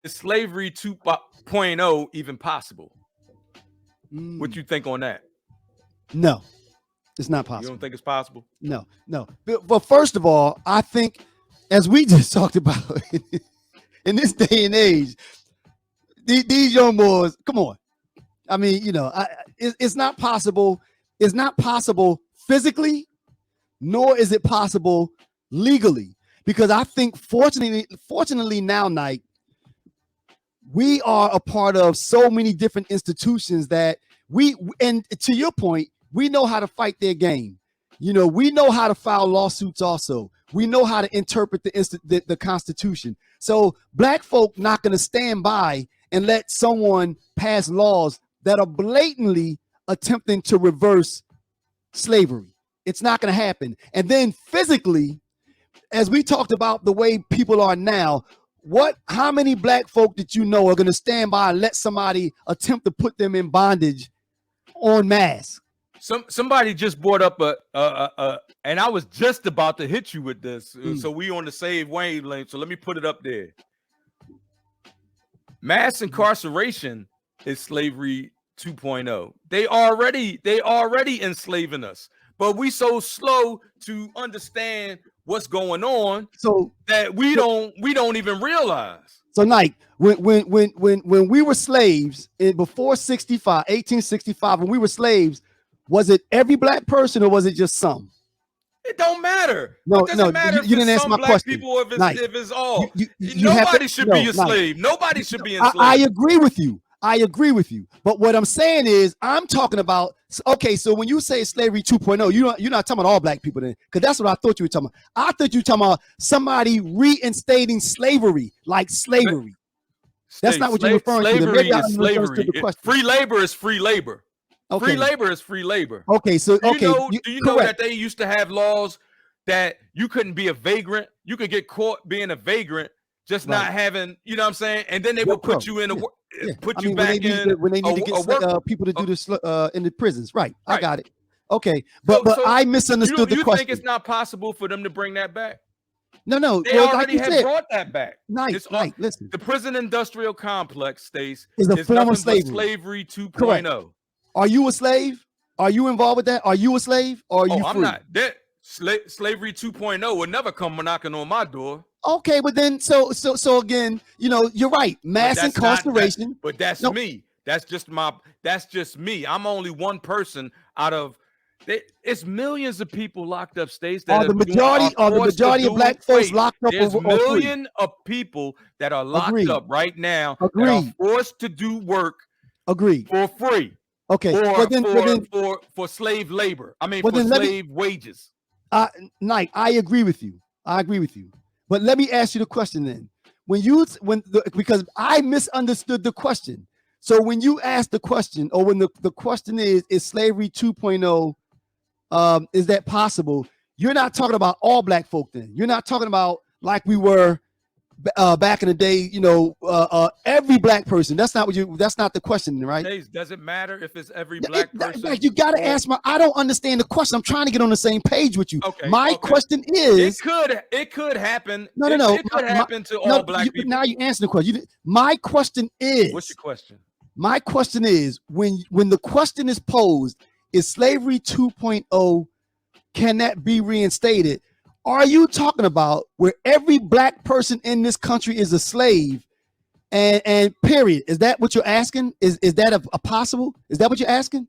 is slavery 2.0 even possible? What you think on that? No, it's not You don't possible. think it's possible? No, no. But first of all, I think, as we just talked about, in this day and age, these young boys, come on. I mean, it's not possible. It's not possible physically, nor is it possible legally, because I think, fortunately now, Nike, we are a part of so many different institutions that and to your point, we know how to fight their game. We know how to file lawsuits also. We know how to interpret the Constitution. So black folk not going to stand by and let someone pass laws that are blatantly attempting to reverse slavery. It's not going to happen. And then physically, as we talked about the way people are now, how many black folk that you know are going to stand by and let somebody attempt to put them in bondage en masse? Somebody just brought up and I was just about to hit you with this. So we on the same wavelength. So let me put it up there. Mass incarceration is slavery 2.0. They already enslaving us, but we so slow to understand what's going on, so that we don't even realize. So, Nike, when we were slaves before 1865, when we were slaves, was it every black person or was it just some? It don't matter. No, it doesn't matter you didn't answer my question. People, if it's all. Nobody should be a slave. Nobody should be enslaved. I agree with you. But what I'm saying is, I'm talking about, okay, so when you say slavery 2.0, you're not talking about all black people then, because that's what I thought you were talking about. I thought you were talking about somebody reinstating slavery, like slavery. That's not what you're referring to. Slavery is slavery. Free labor is free labor. Okay. Free labor is free labor. Okay, so do you know that they used to have laws that you couldn't be a vagrant? You could get caught being a vagrant, just not having, you know what I'm saying? And then they would put you in put you back in when they need to get people to do this in the prisons. Right. I got it. Okay, but I misunderstood the question. You think it's not possible for them to bring that back? No. They already have brought that back. Listen. The prison industrial complex states is a form of slavery 2.0. Correct. Are you a slave? Are you involved with that? Are you a slave? Or are you free? I'm not. Slavery 2.0 will never come knocking on my door. Okay, but then so again, you're right. Mass incarceration. But that's me. That's just me. I'm only one person out of. It's millions of people locked up states that are the majority of black folks locked up. There's millions of people that are locked up right now that are forced to do work. For free. Okay, for slave labor. I mean, for slave wages. Nike, I agree with you. But let me ask you the question then. Because I misunderstood the question. So when you ask the question, or when the question is slavery 2.0, is that possible? You're not talking about all black folk then. You're not talking about like we were back in the day, every black person. That's not the question, right? Does it matter if it's every black person? You got to ask I don't understand the question. I'm trying to get on the same page with you. Okay, my question is, it could happen. No. It could happen to all black people. Now you answer the question. My question is, what's your question? My question is, when the question is posed, is slavery 2.0, can that be reinstated? Are you talking about where every black person in this country is a slave, and period? Is that what you're asking? Is that a possible? Is that what you're asking?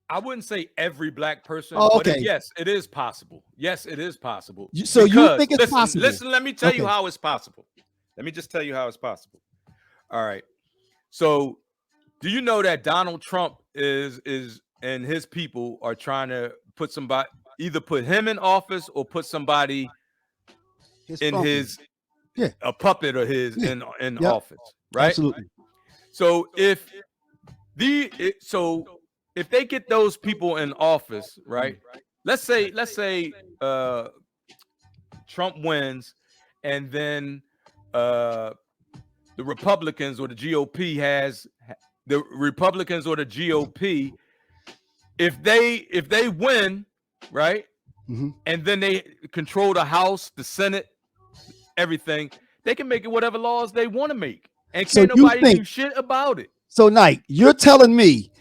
I wouldn't say every black person. Oh, okay. But yes, it is possible. Yes, it is possible. So you think it's possible? Listen, let me tell you how it's possible. Let me just tell you how it's possible. All right. So, do you know that Donald Trump is and his people are trying to put somebody, either put him in office or put somebody a puppet of his in office, right? Absolutely. So if they get those people in office, right? Let's say Trump wins, and then the Republicans or the GOP if they win, right? Mm-hmm. And then they control the House, the Senate, everything, they can make it whatever laws they want to make. And So can't you nobody think do shit about it. so, Nike? You're telling me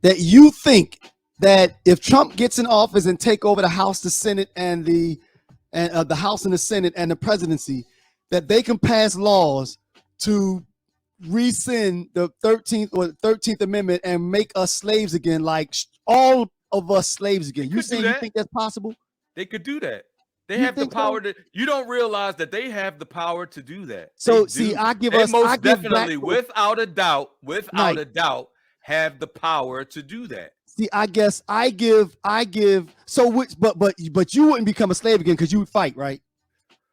that you think that if Trump gets in office and take over the House, the Senate, and the House and the Senate and the presidency, that they can pass laws to rescind the 13th Amendment and make us slaves again, like all of us slaves again. You saying you think that's possible? They could do that. They You have the think so? power to. You don't realize that they have the power to do that. So They see, do. I give They us, I most give black definitely, folk, without a Nike. doubt, have the power to do that. See, I guess I give. So which, but you wouldn't become a slave again because you would fight, right?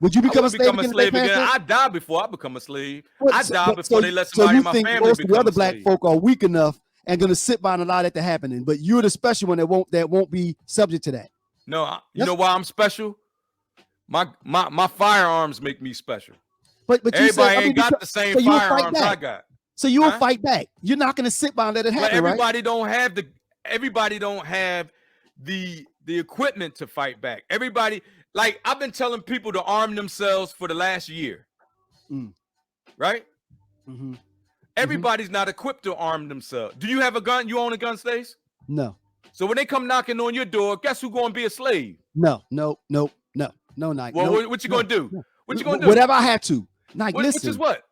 Would you become a slave again? I die before I become a slave. What, I so, die but, before so, they let so somebody you in my think family most of the become other a black slave. folk are weak enough and going to sit by and allow that to happen? But you're the special one that won't be subject to that. No, you know why I'm special? My firearms make me special. But you said, Everybody ain't got the same so firearms I got. So you will fight back. You're not going to sit by and let it happen, But everybody right? don't have the equipment to fight back. Everybody, like I've been telling people to arm themselves for the last year. Right? Mm-hmm. Everybody's not equipped to arm themselves. Do you have a gun? You own a gun, Stace? No. So when they come knocking on your door, guess who's going to be a slave? No, Nike. Well, what you going to do? No. What you going to do? Whatever I have to. Nike, listen. Which is what?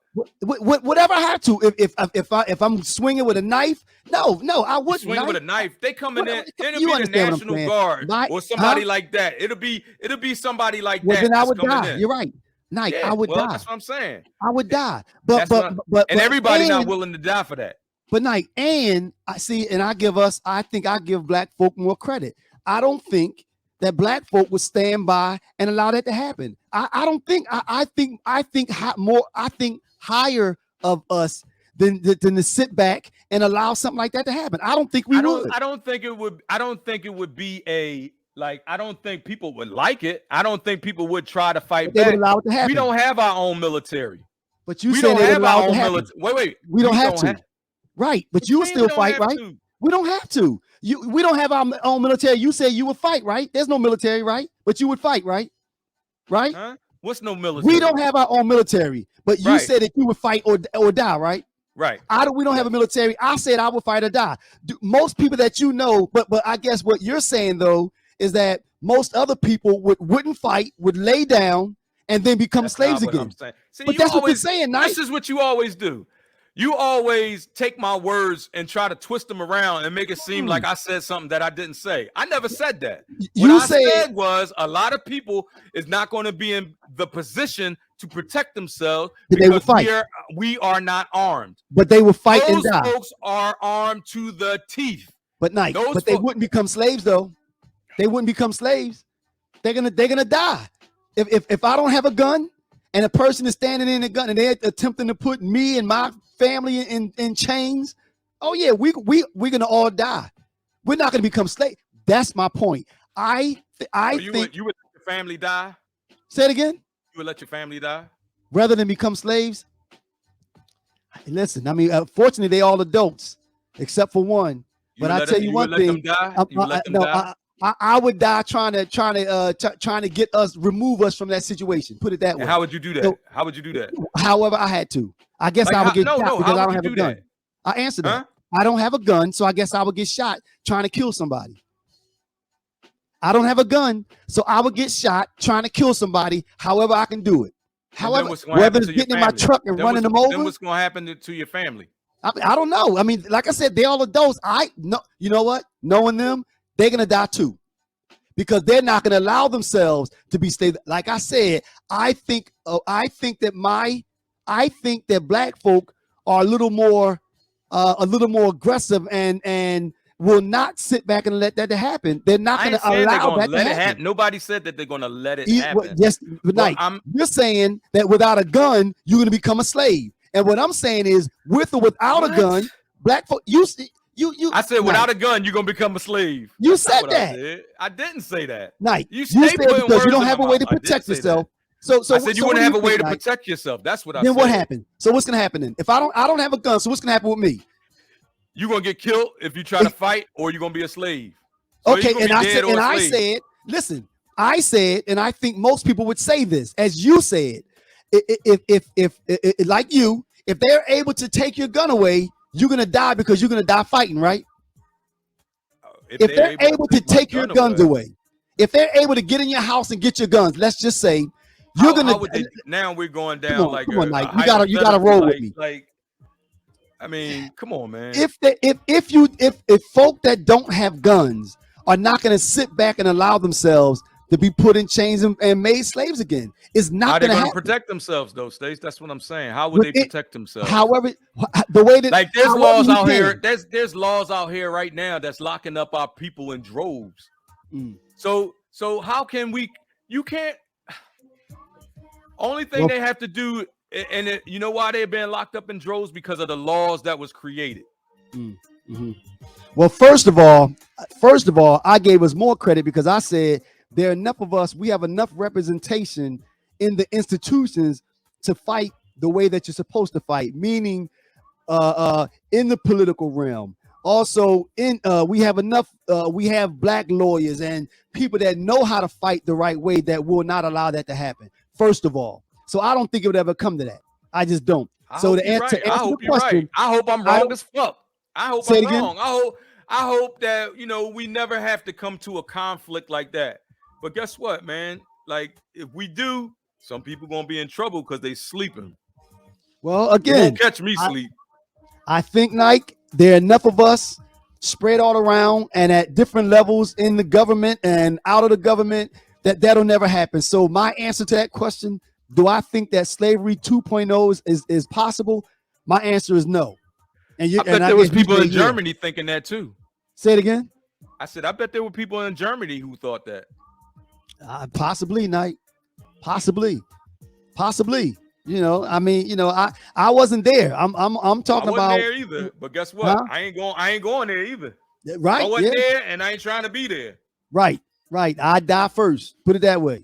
Whatever I have to. If I'm swinging with a knife, no, I wouldn't. Swinging with a knife. They coming in. It'll You be the National Guard or somebody like that. It'll be somebody like that. Then I would die. In. You're right. Nike, I would die. That's what I'm saying. I would die. But everybody's not willing to die for that. But Nike, and I see, and I think I give black folk more credit. I don't think that black folk would stand by and allow that to happen. I don't think. I think higher of us than to sit back and allow something like that to happen. I don't think we would. I don't think it would. I don't think it would be a like. I don't think people would like it. I don't think people would try to fight back. They would allow it to happen. We don't have our own military. But you said they would allow it to happen. Wait. We don't have to. Right, but you will still fight, right? We don't have to. We don't have our own military. You say you would fight, right? There's no military, right? But you would fight, right? Right? Huh? What's no military? We don't have our own military, but you said that you would fight or die, right? Right. We don't have a military. I said I would fight or die. Most people that you know, but I guess what you're saying though is that most other people wouldn't fight, would lay down, and then become slaves again. See, but that's what you're saying, Nike. This is what you always do. You always take my words and try to twist them around and make it seem like I said something that I didn't say. I never said that. What I said was a lot of people is not going to be in the position to protect themselves because we are not armed. But they will fight and die. Those folks are armed to the teeth. But Nike, they wouldn't become slaves though. They wouldn't become slaves. They're gonna die. If I don't have a gun and a person is standing in a gun and they're attempting to put me and my family in chains, oh yeah, we're gonna all die. We're not gonna become slaves. That's my point. I think you would let your family die. Say it again. You would let your family die rather than become slaves. Listen, I mean, fortunately, they all adults except for one. But I tell you one thing. I would die trying to get us, remove us from that situation. Put it that way. And how would you do that? How would you do that? However, I had to. I guess I would get shot because I don't have a gun. I answered that. I don't have a gun, so I guess I would get shot trying to kill somebody. I don't have a gun, so I would get shot trying to kill somebody. However, I can do it. However, whether it's getting in my truck and running them over. Then what's going to happen to your family? I don't know. I mean, like I said, they all adults. You know what? Knowing them, they're gonna die too, because they're not gonna allow themselves to be slaves. Like I said, I think that black folk are a little more aggressive and will not sit back and let that to happen. They're not gonna allow that to happen. Nobody said that they're gonna let it happen. Yes, but like you're saying that without a gun, you're gonna become a slave. And what I'm saying is, with or without a gun, black folk, you. I said without a gun, you're gonna become a slave. You said that. I didn't say that. Like you said because you don't have a way to protect yourself. So I said you wouldn't have a way to protect yourself. That's what I said. Then what happened? So what's gonna happen then? If I don't have a gun, so what's gonna happen with me? You're gonna get killed if you try to fight, or you're gonna be a slave. So okay, and I said, listen, I said, and I think most people would say this, as you said, if like you, if they're able to take your gun away, you're gonna die because you're gonna die fighting, right? If they're able to take your guns away, if they're able to get in your house and get your guns, let's just say you're gonna. Now we're going down like come on, Mike. You gotta roll with me. Like, I mean, come on, man. If folk that don't have guns are not gonna sit back and allow themselves to be put in chains and made slaves again, it's not going to happen. Protect themselves, though, Stace. That's what I'm saying. How would they protect themselves? However, the way that like there's laws out here. There's laws out here right now that's locking up our people in droves. So how can we? You can't. Only thing they have to do, and you know why they're being locked up in droves? Because of the laws that was created. Well, first of all, I gave us more credit because I said there are enough of us. We have enough representation in the institutions to fight the way that you're supposed to fight, meaning in the political realm. Also, we have enough. We have black lawyers and people that know how to fight the right way that will not allow that to happen. First of all, so I don't think it would ever come to that. I just don't. So to answer the question, I hope I'm wrong as fuck. I hope I'm wrong. I hope that we never have to come to a conflict like that. But guess what, man? Like if we do, some people gonna be in trouble because they sleeping. Well, again, you won't catch me sleep. I think, Nike, there are enough of us spread all around and at different levels in the government and out of the government that'll never happen. So my answer to that question, do I think that slavery 2.0 is possible? My answer is no. And I bet there was people in Germany thinking that too. Say it again. I said, I bet there were people in Germany who thought that. Possibly, Nike. Possibly. I mean, I wasn't there. I'm talking about. I wasn't there either. But guess what? Huh? I ain't going there either. Right. I wasn't there, and I ain't trying to be there. Right. I die first. Put it that way.